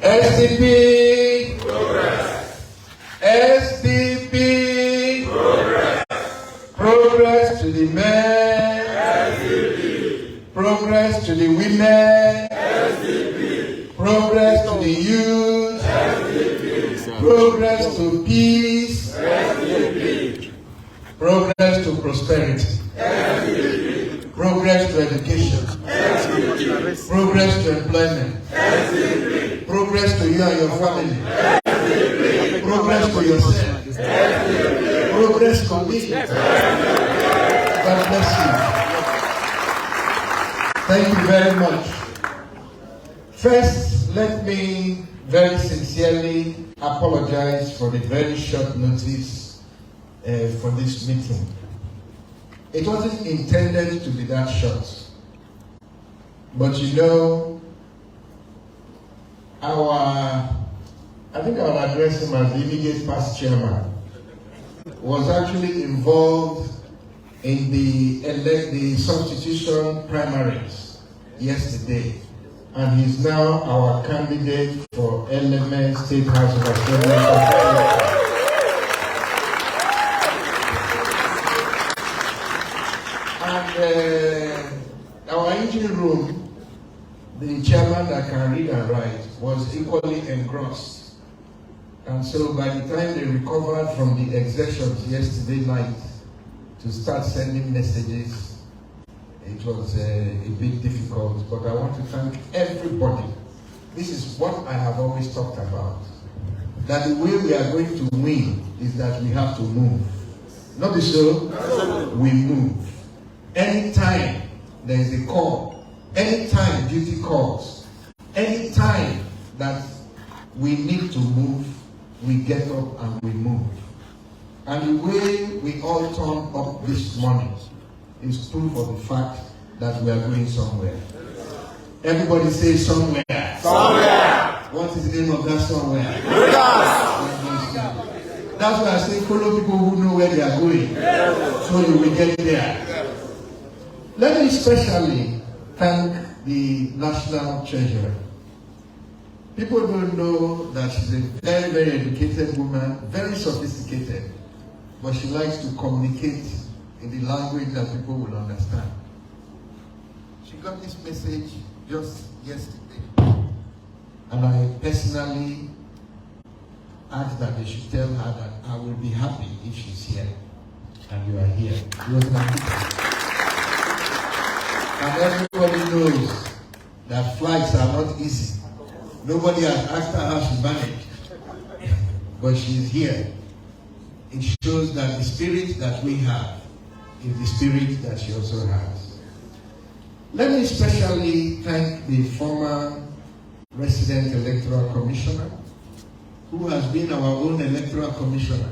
SDP. Progress. SDP. Progress. Progress to the men. SDP. Progress to the women. SDP. Progress to the youth. SDP. Progress to peace. SDP. Progress to prosperity. SDP. Progress to education. SDP. Progress to employment. SDP. Progress to you and your family. SDP. Progress to yourself. SDP. Progress to me. God bless you. Thank you very much. First, let me very sincerely apologize for the very short notice for this meeting. It wasn't intended to be that short. But you know, I think I will address him as the immediate past chairman, was actually involved in the substitution primaries yesterday. And he's now our candidate for LMS State House of Assembly. And our engine room, the chairman that can read and write, was equally engrossed. And so by the time they recovered from the exertions yesterday night to start sending messages, it was a bit difficult. But I want to thank everybody. This is what I have always talked about. That the way we are going to win is that we have to move. Not so, we move. Anytime there is a call, anytime duty calls, anytime that we need to move, we get up and we move. And the way we all turned up this morning is proof of the fact that we are going somewhere. Everybody say somewhere. Somewhere. What is the name of that somewhere? That's why I say follow people who know where they are going, so you will get there. Let me especially thank the National Treasurer. People don't know that she's a very, very educated woman, very sophisticated, but she likes to communicate in the language that people will understand. She got this message just yesterday, and I personally asked that they should tell her that I will be happy if she's here, and you are here. And everybody knows that flights are not easy. Nobody has asked her how she managed, but she's here. It shows that the spirit that we have is the spirit that she also has. Let me especially thank the former resident electoral commissioner, who has been our own electoral commissioner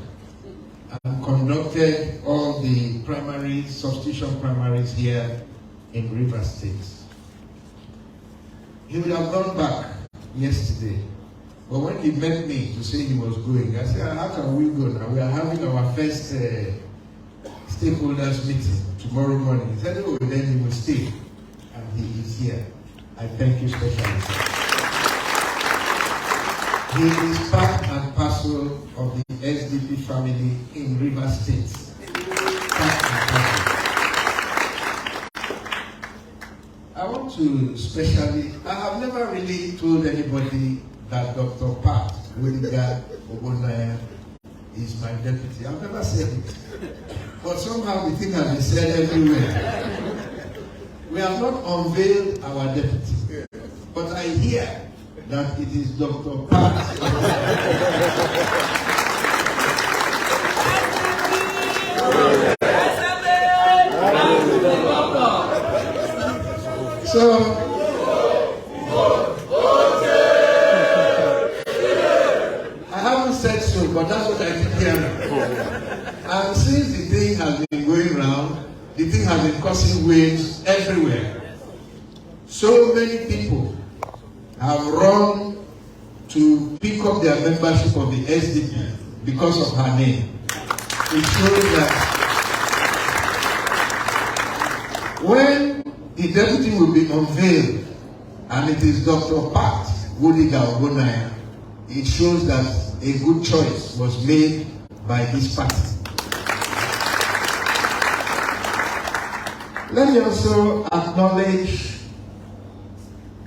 and conducted all the primaries, substitution primaries here in River State. He would have gone back yesterday, but when he met me to say he was going, I said, how can we go now? We are having our first stakeholders meeting tomorrow morning. He said, oh, then he will stay, and he is here. I thank you especially, sir. He is part and parcel of the SDP family in River State. I want to especially, I have never really told anybody that Dr. Pat Williga Ogbonnaya is my deputy. I've never said it. But somehow the thing has been said everywhere. We have not unveiled our deputy. But I hear that it is Dr. Pat. So, I haven't said so, but that's what I keep hearing. And since the thing has been going round, the thing has been causing waves everywhere. So many people have run to pick up their membership of the SDP because of her name. It shows that when the deputy will be unveiled, and it is Dr. Pat Wuliga Ogunaya, it shows that a good choice was made by this party. Let me also acknowledge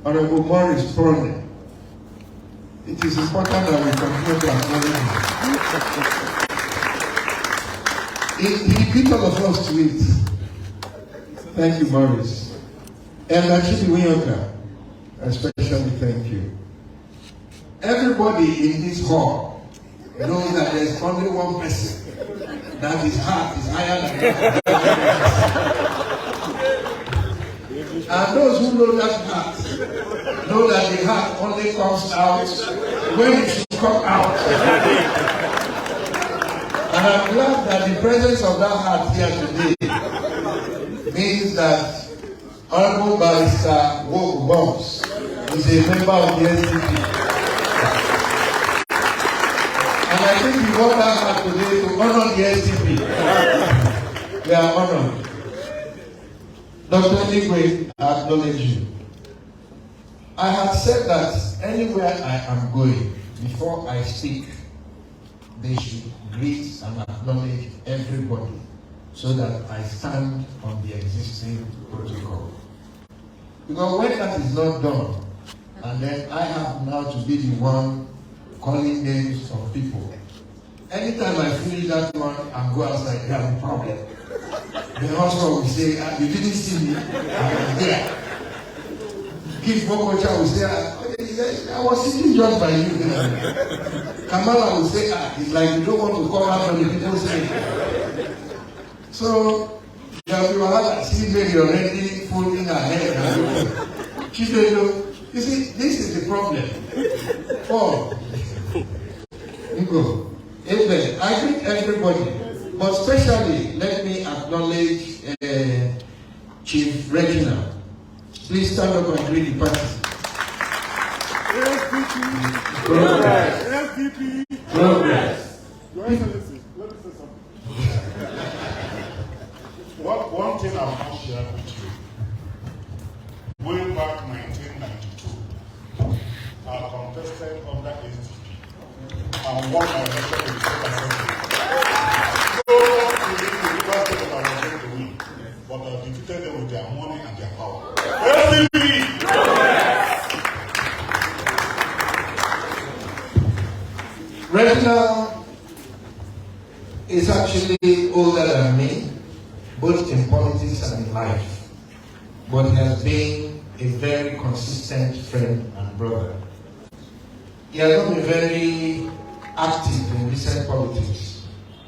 Honorable Morris Prone. It is important that we continue to acknowledge him. He beat all of us to it. Thank you, Morris. And actually, Wiyoka, especially thank you. Everybody in this hall knows that there's only one person that his heart is higher than that. And those who know that heart know that the heart only comes out when it should come out. And I'm glad that the presence of that heart here today means that Honorable Barrister Woku Bombs is a member of the SDP. And I think we want that heart today to honor the SDP. We are honored. Dr. Igwe, I acknowledge you. I have said that anywhere I am going, before I speak, they should greet and acknowledge everybody so that I stand on the existing protocol. Because when that is not done, and then I have now to be the one calling names of people, anytime I finish that one and go outside, they have a problem. The husband will say, you didn't see me, I was there. Give Mokocha will say, I was sitting just by you. Kamala will say, it's like you don't want to call out when the people say. So, you have see maybe already folding her head. You see, this is the problem. Oh, you go. Amen. I greet everybody. But especially, let me acknowledge Chief Reginald. Please stand up and greet the party. SDP. Progress. SDP. Progress. Your Excellency, let me say something. One thing I want to share with you. Way back 1992, I contested under SDP and won my election in the State Assembly. But I defeated them with their money and their power. SDP! Reginald is actually older than me, both in politics and in life. But he has been a very consistent friend and brother. He has not been very active in recent politics.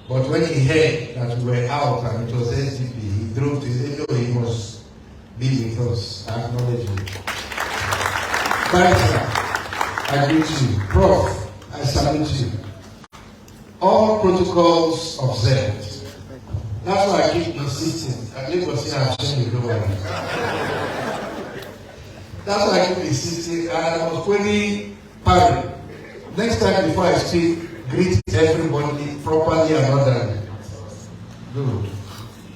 But when he heard that we were out and it was SDP, he drove to say, no, he must be with us. I acknowledge him. Barrister, I greet you. Prof, I salute you. All protocols observed. That's why I keep insisting. I keep saying That's why I keep insisting. And I was very parry. Next time before I speak, greet everybody properly and orderly. Good.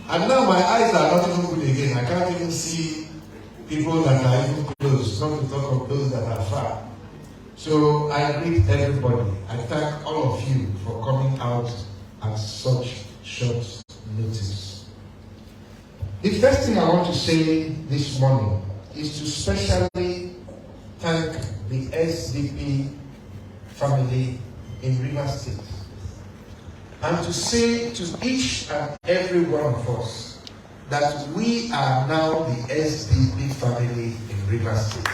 And now my eyes are not even good again. I can't even see people that are even close, not to talk of those that are far. So I greet everybody. I thank all of you for coming out at such short notice. The first thing I want to say this morning is to specially thank the SDP family in Rivers State, and to say to each and every one of us that we are now the SDP family in Rivers State.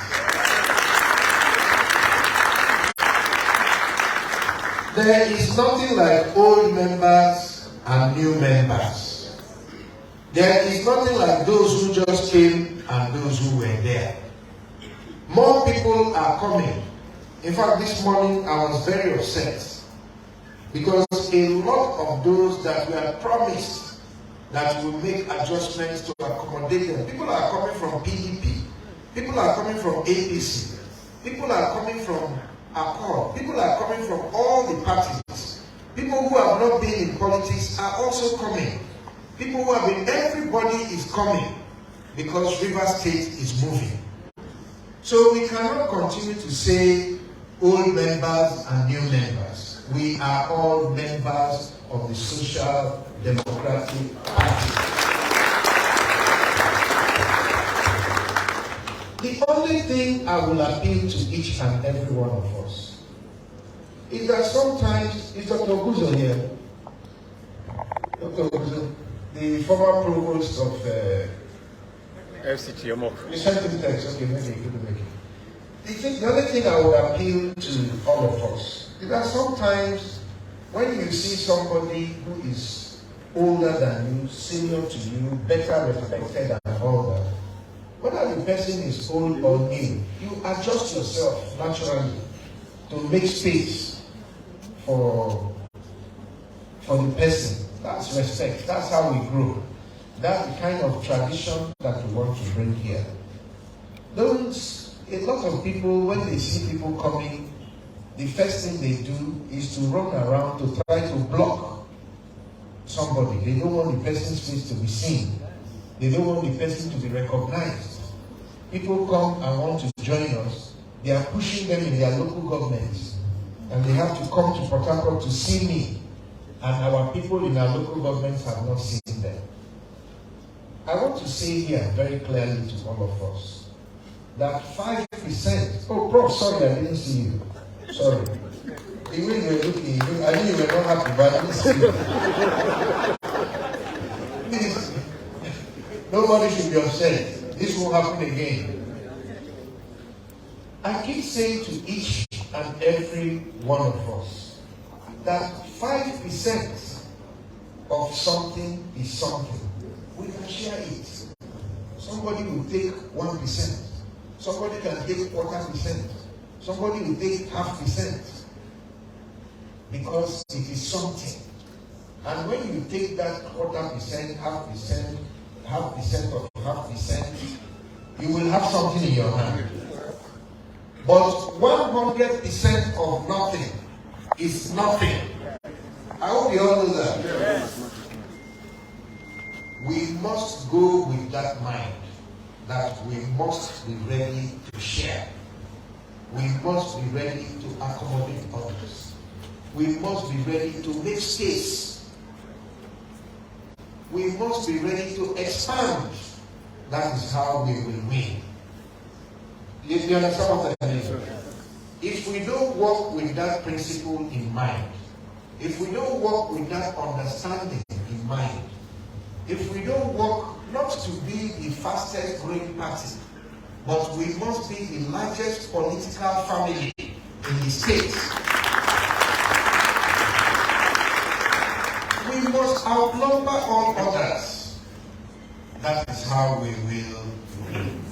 There is nothing like old members and new members. There is nothing like those who just came and those who were there. More people are coming. In fact, this morning I was very upset because a lot of those that were promised that will make adjustments to accommodate them. People are coming from PDP. People are coming from APC. People are coming from Accord. People are coming from all the parties. People who have not been in politics are also coming. People who have been, everybody is coming because Rivers State is moving. So we cannot continue to say old members and new members. We are all members of the Social Democratic Party. The only thing I will appeal to each and every one of us is that sometimes, is Dr. Oguzo here? Dr. Oguzo, the former provost of FCT Omok. you sent him text, okay, maybe you couldn't make it. The only thing I would appeal to all of us is that sometimes when you see somebody who is older than you, senior to you, better respected and all that, whether the person is old or new, you adjust yourself naturally to make space for the person. That's respect. That's how we grow. That's the kind of tradition that we want to bring here. A lot of people, when they see people coming, the first thing they do is to run around to try to block somebody. They don't want the person's face to be seen. They don't want the person to be recognized. People come and want to join us. They are pushing them in their local governments. And they have to come to Port Harcourt to see me. And our people in our local governments have not seen them. I want to say here very clearly to all of us that 5%, oh, Prof, sorry, I didn't see you. Sorry. The way you were looking, I knew you were not happy, but I didn't see you. Please, nobody should be upset. This won't happen again. I keep saying to each and every one of us that 5% of something is something. We can share it. Somebody will take 1%. Somebody can take 0.25%. Somebody will take 0.5%. Because it is something. And when you take that 0.25%, 0.5%, 0.5% of 0.5%, you will have something in your hand. But 100% of nothing is nothing. I hope you all know that. We must go with that mind that we must be ready to share. We must be ready to accommodate others. We must be ready to make space. We must be ready to expand. That is how we will win. You understand what I mean? If we don't work with that principle in mind, if we don't work with that understanding in mind, if we don't work not to be the fastest growing party, but we must be the largest political family in the state. We must outnumber all others. That is how we will win.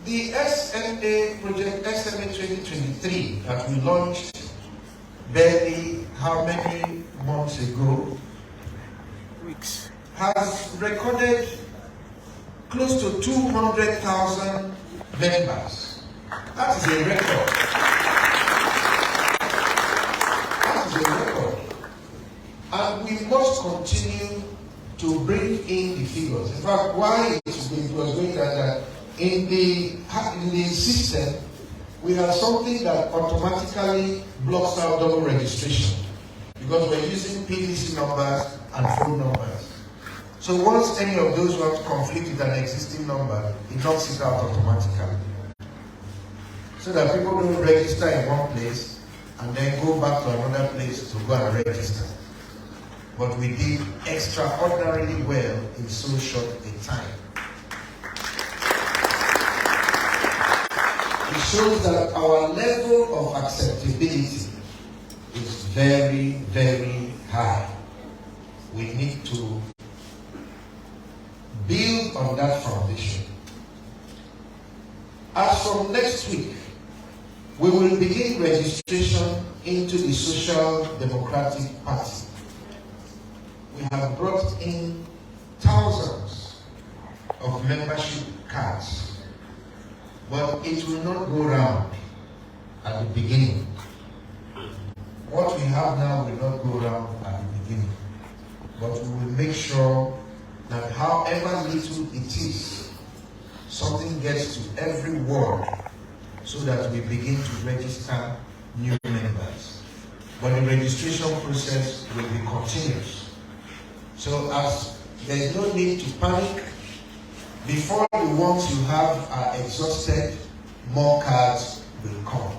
The SMA project, SMA 2023, that we launched barely how many months ago, Weeks. has recorded close to 200,000 members. That is a record. That is a record. And we must continue to bring in the figures. In fact, why it was going that in the system, we have something that automatically blocks out double registration because we're using PVC numbers and phone numbers. So once any of those want to conflict with an existing number, it knocks it out automatically. So that people don't register in one place and then go back to another place to go and register. But we did extraordinarily well in so short a time. It shows that our level of acceptability is very, very high. We need to build on that foundation. As from next week, we will begin registration into the Social Democratic Party. We have brought in thousands of membership cards, but it will not go round at the beginning. What we have now will not go round at the beginning, but we will make sure that however little it is, something gets to every ward so that we begin to register new members. But the registration process will be continuous. So as there is no need to panic, before the ones you have are exhausted, more cards will come.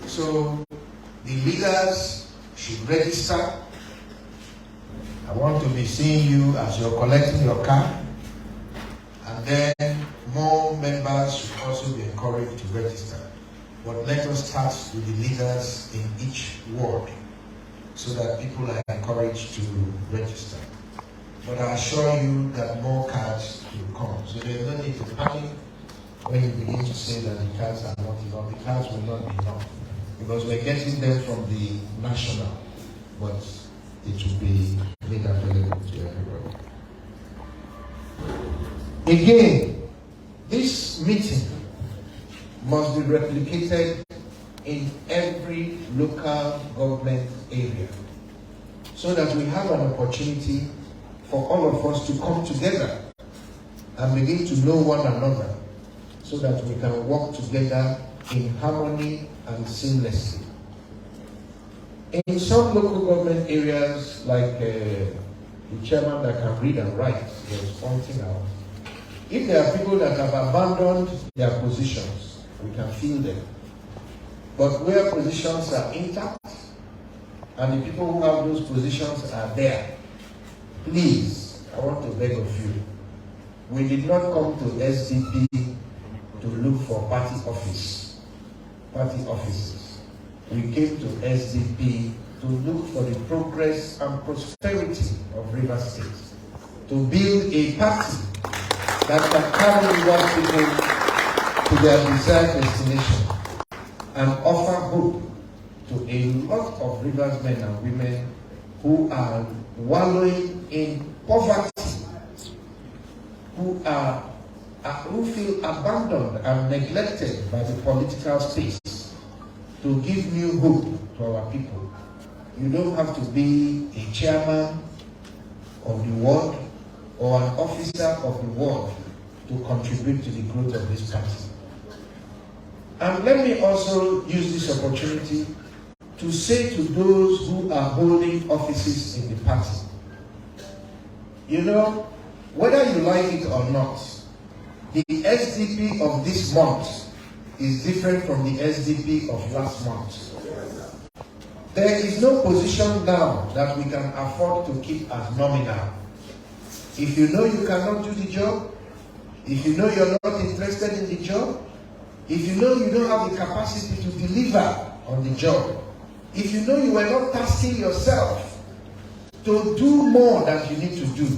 So the leaders should register. I want to be seeing you as you're collecting your card. And then more members should also be encouraged to register. But let us start with the leaders in each ward so that people are encouraged to register. But I assure you that more cards will come. So there's no need to panic when you begin to say that the cards are not enough. The cards will not be enough because we're getting them from the national, but it will be made available to everybody. Again, this meeting must be replicated in every local government area so that we have an opportunity for all of us to come together and begin to know one another so that we can work together in harmony and seamlessly. In some local government areas, like the chairman that can read and write was pointing out, if there are people that have abandoned their positions, we can feel them. But where positions are intact and the people who have those positions are there, please, I want to beg of you, we did not come to SDP to look for party offices. We came to SDP to look for the progress and prosperity of Rivers State, to build a party that can carry Rivers people to their desired destination and offer hope to a lot of Rivers men and women who are wallowing in poverty, who feel abandoned and neglected by the political space, to give new hope to our people. You don't have to be a chairman of the ward or an officer of the ward to contribute to the growth of this party. And let me also use this opportunity to say to those who are holding offices in the party, you know, whether you like it or not, the SDP of this month is different from the SDP of last month. There is no position now that we can afford to keep as nominal. If you know you cannot do the job, if you know you're not interested in the job, if you know you don't have the capacity to deliver on the job, if you know you are not tasking yourself to do more than you need to do,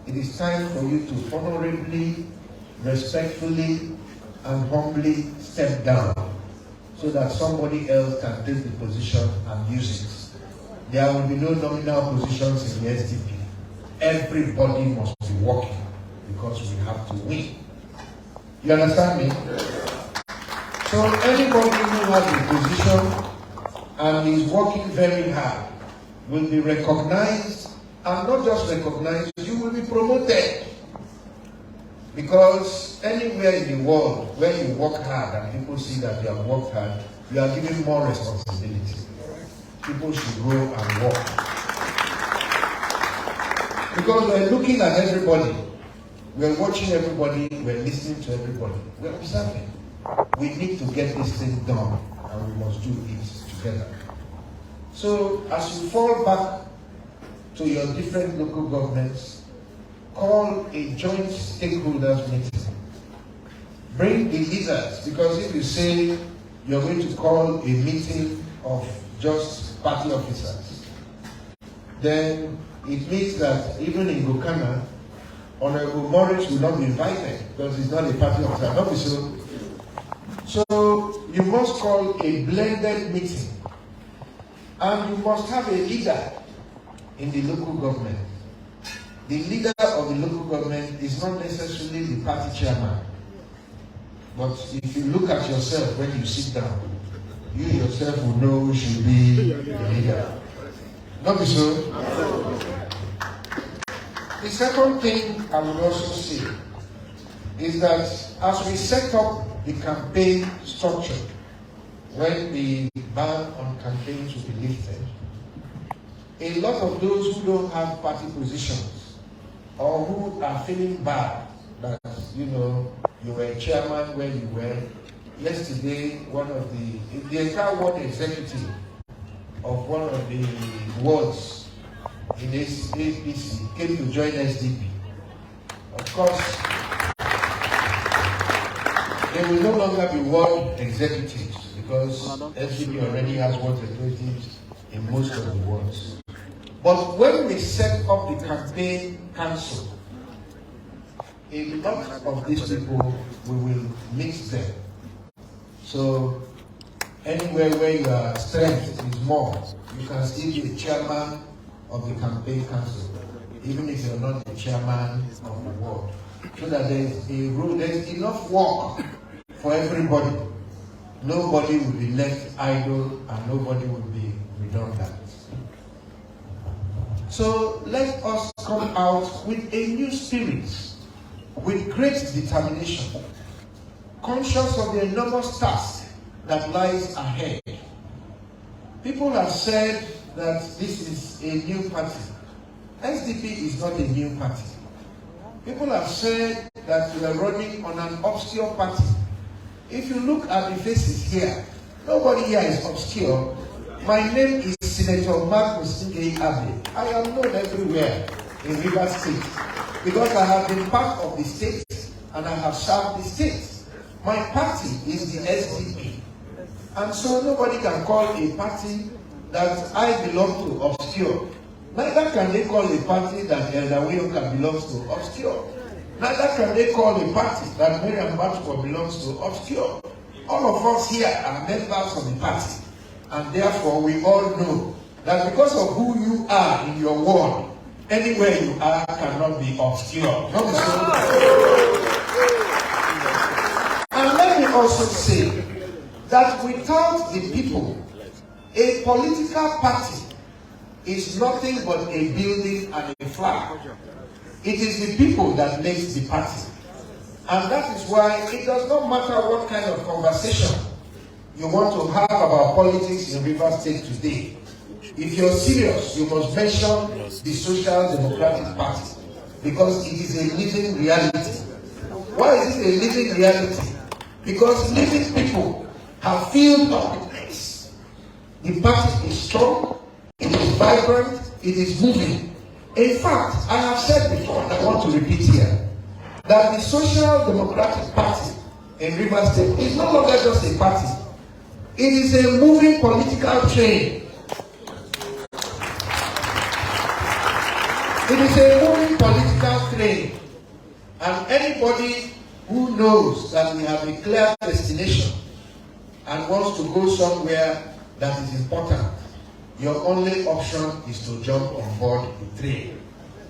it is time for you to honorably, respectfully, and humbly step down so that somebody else can take the position and use it. There will be no nominal positions in the SDP. Everybody must be working because we have to win. You understand me? So anybody who has a position and is working very hard will be recognized, and not just recognized, you will be promoted. Because anywhere in the world where you work hard and people see that you have worked hard, you are given more responsibility. People should go and work. Because we're looking at everybody, we're watching everybody, we're listening to everybody, we're observing. We need to get this thing done, and we must do it together. So as you fall back to your different local governments, call a joint stakeholders meeting. Bring the leaders, because if you say you're going to call a meeting of just party officers, then it means that even in Gokana, Honorable Morris will not be invited because he's not a party officer. Not so. So you must call a blended meeting, and you must have a leader in the local government. The leader of the local government is not necessarily the party chairman. But if you look at yourself when you sit down, you yourself will know who should be the leader. Not so? The second thing I would also say is that as we set up the campaign structure, when the ban on campaigns will be lifted, a lot of those who don't have party positions or who are feeling bad that, you know, you were chairman where you were. Yesterday, one of the entire ward executive of one of the wards in APC came to join SDP. Of course, they will no longer be ward executives because SDP already has ward executives in most of the wards. But when we set up the campaign council, a lot of these people, we will mix them. So anywhere where your strength is more, you can still be the chairman of the campaign council, even if you're not the chairman of the ward. So that there's a rule, there's enough work for everybody. Nobody will be left idle and nobody will be redundant. So let us come out with a new spirit, with great determination, conscious of the enormous task that lies ahead. People have said that this is a new party. SDP is not a new party. People have said that we are running on an obscure party. If you look at the faces here, nobody here is obscure. My name is Senator Marcus Ngei Abe. I am known everywhere in Rivers State because I have been part of the state and I have served the state. My party is the SDP. And so nobody can call a party that I belong to obscure. Neither can they call a party that Elder Wilka belongs to obscure. Neither can they call a party that Miriam Batwa belongs to obscure. All of us here are members of the party. And therefore we all know that because of who you are in your ward, anywhere you are cannot be obscure. Not so. And let me also say that without the people, a political party is nothing but a building and a flag. It is the people that makes the party. And that is why it does not matter what kind of conversation you want to have about politics in Rivers State today. If you're serious, you must mention the Social Democratic Party because it is a living reality. Why is it a living reality? Because living people have filled up the place. The party is strong, it is vibrant, it is moving. In fact, I have said before, and I want to repeat here, that the Social Democratic Party in Rivers State is no longer just a party. It is a moving political train. It is a moving political train. And anybody who knows that we have a clear destination and wants to go somewhere that is important, your only option is to jump on board the train.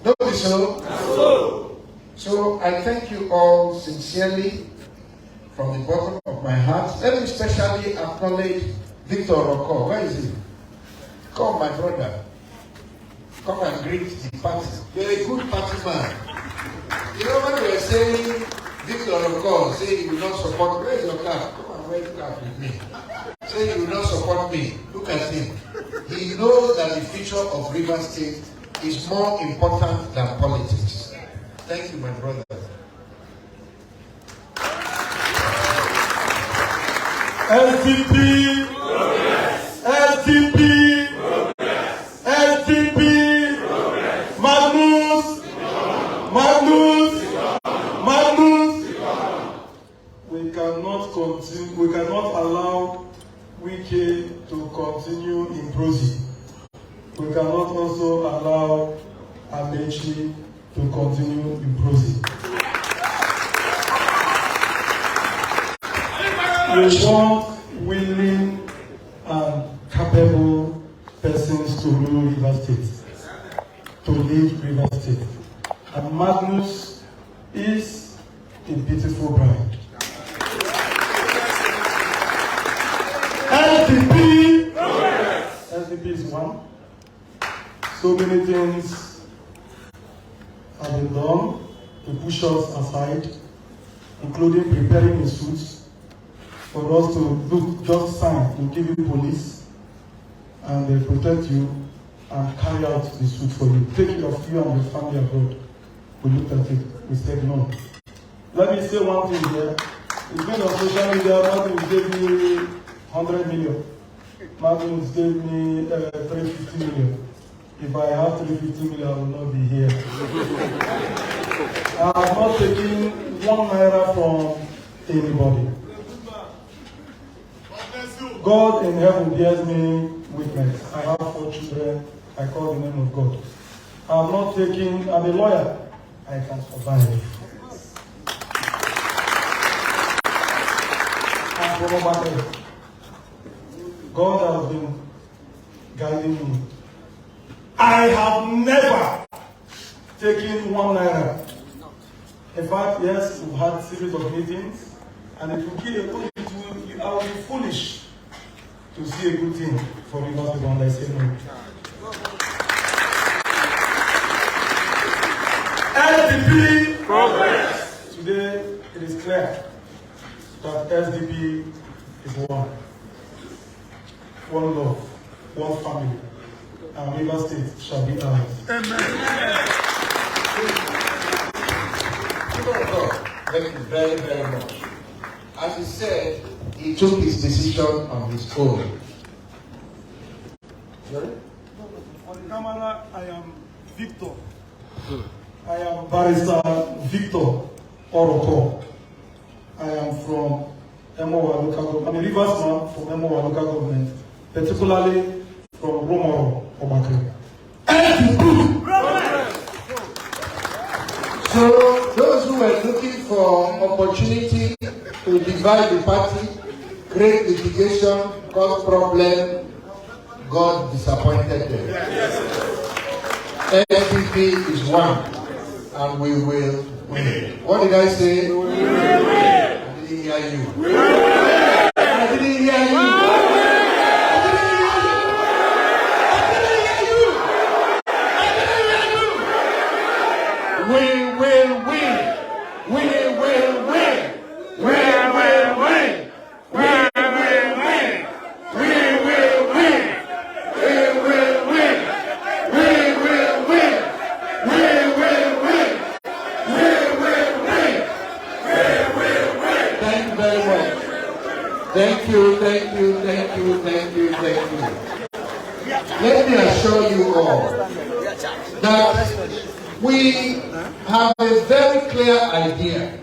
Don't be so? No. So I thank you all sincerely from the bottom of my heart. Let me especially acknowledge Victor Rocco. Where is he? Come, my brother. Come and greet the party. You're a good party man. You know when we were saying Victor Rocco, say you will not support, where is your cap? Come and wear the cap with me. Say you will not support me. Look at him. He knows that the future of Rivers State is more important than politics. Thank you, my brother. SDP, SDP, SDP, Magnus, Magnus, Magnus. We cannot continue. We cannot allow Wike to continue imposing. We cannot also allow Amechi to continue imposing. We want willing and capable persons to rule Rivers State, to lead Rivers State. And Magnus is a beautiful bride. SDP, SDP is one. So many things have been done to push us aside. including preparing a suit for us to look, just sign, to give you police, and they protect you and carry out the suit for you. Take care of you and your family abroad. We looked at it. We said no. Let me say one thing here. It's been on social media. Martin gave me 100 million. Martin gave me 350 million. If I have 350 million, I will not be here. I have not taken 1 naira from anybody. God in heaven bears me witness. I have 4 children. I call the name of God. I have not taken, I'm a lawyer. I can survive. I'm from Obama. God has been guiding me. I have never taken 1 naira. In fact, yes, we've had a series of meetings, and it will give I will be foolish to see a good thing for Rivers people, and I say no. SDP progress. Today it is clear that SDP is one. One love, one family, and River State shall be ours. Amen. Thank you very, very much. As he said, he took his decision on his own. Sorry? For the camera, I am Victor. I am Barrister Victor Oroko. I am from Emowa local government. I'm a Rivers man from Emowa local government, particularly from Romoro, Obakri. So those who were looking for opportunity to divide the party, create litigation, cause problem, God disappointed them. SDP is one, and we will win. What did I say? We will win. I didn't hear you. We will win. I didn't hear you. We will win. We will win. We will win. We will win. We will win. We will win. We will win. We will win. We will win. We will win. Thank you very much. Thank you, thank you, thank you, thank you, thank you. Let me assure you all that we have a very clear idea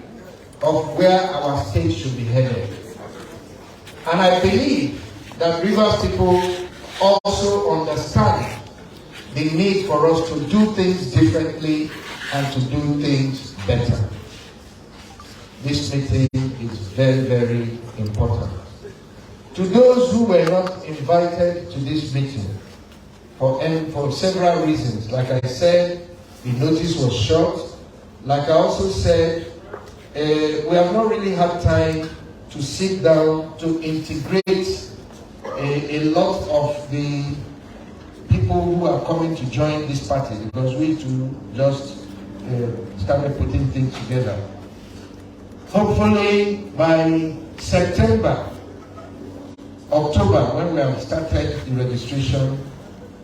of where our state should be headed. And I believe that Rivers people also understand the need for us to do things differently and to do things better. This meeting is very, very important. To those who were not invited to this meeting for several reasons, like I said, the notice was short. Like I also said, we have not really had time to sit down to integrate a lot of the people who are coming to join this party, because we too just started putting things together. Hopefully by September, October, when we have started the registration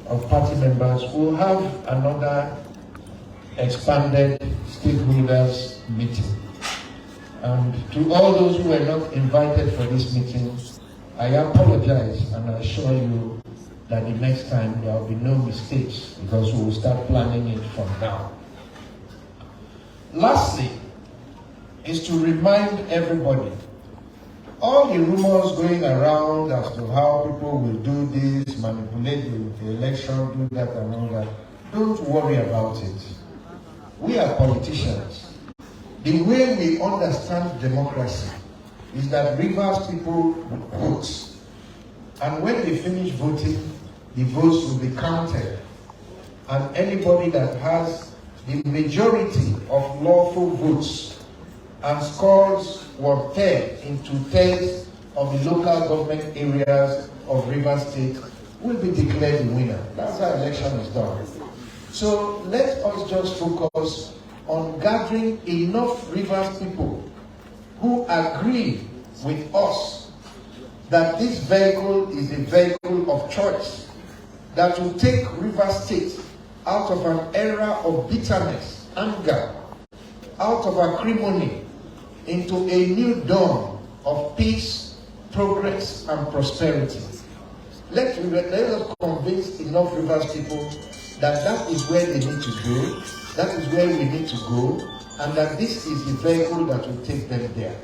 of party members, we'll have another expanded stakeholders meeting. And to all those who were not invited for this meeting, I apologize, and I assure you that the next time there will be no mistakes, because we will start planning it from now. Lastly, is to remind everybody, all the rumors going around as to how people will do this, manipulate the election, do that and all that, don't worry about it. We are politicians. The way we understand democracy is that Rivers people vote. And when they finish voting, the votes will be counted. And anybody that has the majority of lawful votes and scores 1/3 in 2/3 of the local government areas of Rivers State will be declared the winner. That's how election is done. So let us just focus on gathering enough Rivers people who agree with us that this vehicle is a vehicle of choice that will take Rivers State out of an era of bitterness, anger, out of acrimony, into a new dawn of peace, progress, and prosperity. Let us convince enough Rivers people that that is where they need to go, that is where we need to go, and that this is the vehicle that will take them there.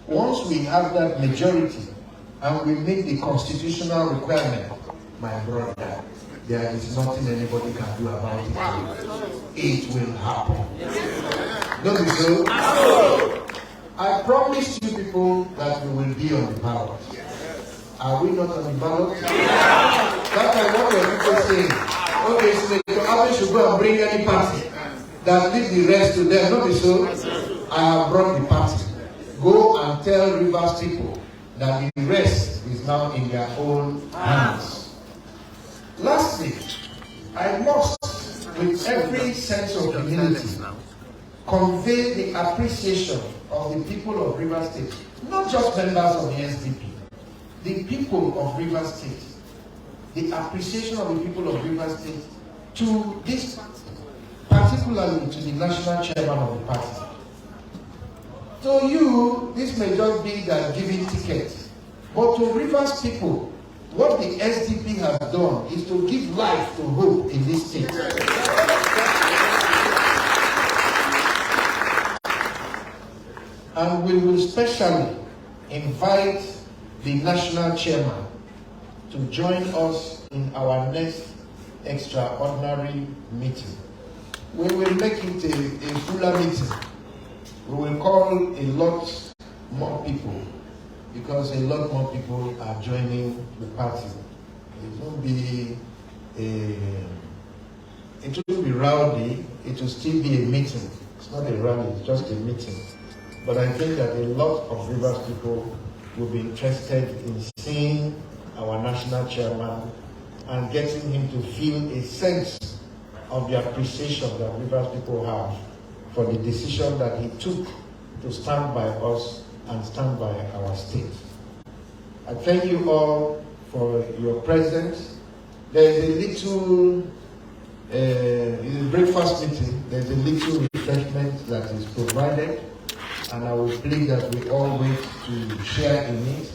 Once we have that majority and we meet the constitutional requirement, my brother, there is nothing anybody can do about it. It will happen. Don't you so? I promise you people that we will be on the ballot. Are we not on the ballot? That's like what the people saying. Okay, so the Abbey should go and bring any party that leave the rest to them. Not so. I have brought the party. Go and tell Rivers people that the rest is now in their own hands. Lastly, I must, with every sense of humility, convey the appreciation of the people of Rivers State, not just members of the SDP, the people of Rivers State, the appreciation of the people of Rivers State to this, particularly to the national chairman of the party. To you, this may just be that giving tickets, but to Rivers people, what the SDP has done is to give life to hope in this state. And we will specially invite the national chairman to join us in our next extraordinary meeting. We will make it a fuller meeting. We will call a lot more people, because a lot more people are joining the party. It won't be it will be rowdy, it will still be a meeting. It's not a rally, it's just a meeting. But I think that a lot of Rivers people will be interested in seeing our national chairman and getting him to feel a sense of the appreciation that Rivers people have for the decision that he took to stand by us and stand by our state. I thank you all for your presence. There is a little breakfast meeting. There's a little refreshment that is provided, and I will plead that we all wait to share in it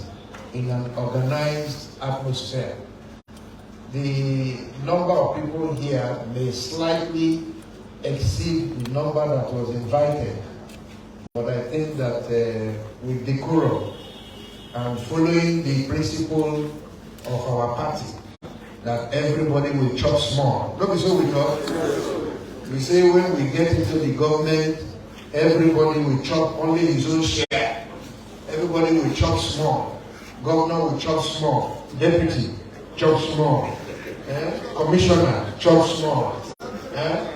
in an organized atmosphere. The number of people here may slightly exceed the number that was invited, but I think that with decorum and following the principle of our party, that everybody will chop small. Look, so we talk. We say when we get into the government, everybody will chop only his own share. Everybody will chop small. Governor will chop small. Deputy, chop small. Commissioner, chop small.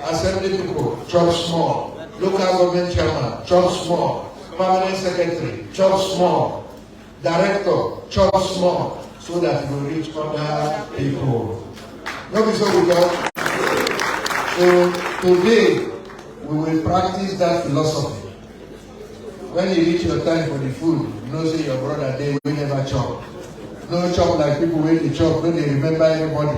Assembly people, chop small. Local government chairman, chop small. Permanent secretary, chop small. Director, chop small, so that we will reach other people. Not so we got. So today we will practice that philosophy. When you reach your time for the food, you know, say your brother they will never chop. No chop like people when they chop, when they remember anybody.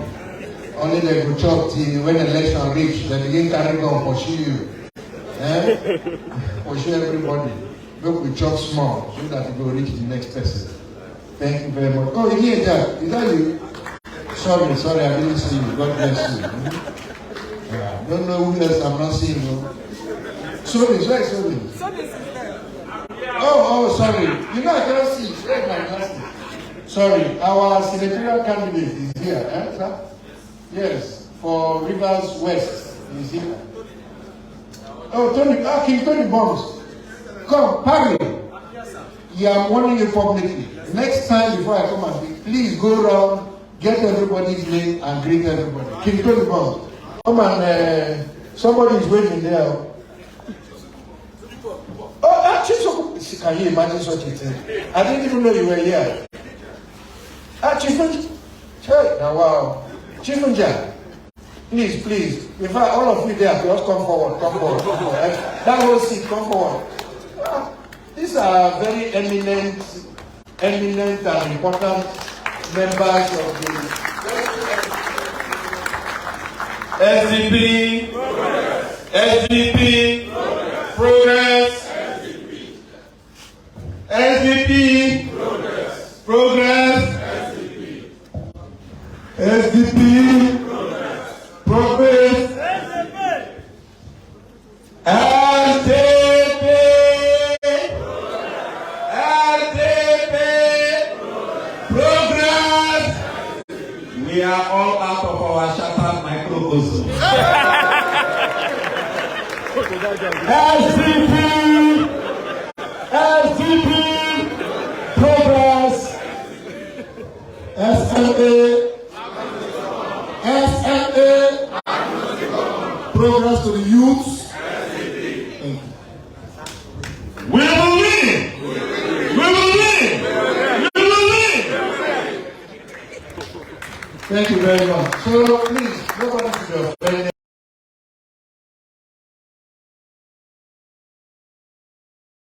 Only they go chop till when election reach, then they carry gun pursue you. Pursue everybody. Look, we chop small so that we will reach the next person. Thank you very much. Oh, you hear that? Is that you? Sorry, I didn't see you. God bless you. Yeah. Don't know who else I'm not seeing you. Sorry. Oh, sorry. You know I cannot see. Where's my glasses? Sorry, our senatorial candidate is here, sir? Yes, for Rivers West is here. Oh, King Tony Bombs. Come, Parry. Yeah, I'm warning you publicly. Next time before I come and speak, please go around, get everybody's name and greet everybody. King Tony Bombs. Come and somebody is waiting there. Oh, Chief, can you imagine such a thing? I didn't even know you were here. Chief, hey, now wow. Chief Nja, please. In fact, all of you there, just come forward. That whole seat, come forward. These are very eminent and important members of the SDP, SDP, Progress, SDP, Progress, SDP, Progress, SDP, Progress. We are all out of our shattered microcosm. SDP, SDP, Progress, SMA, Progress to the youths. We will win! We will win! We will win! Thank you very much. So please, nobody should be offended.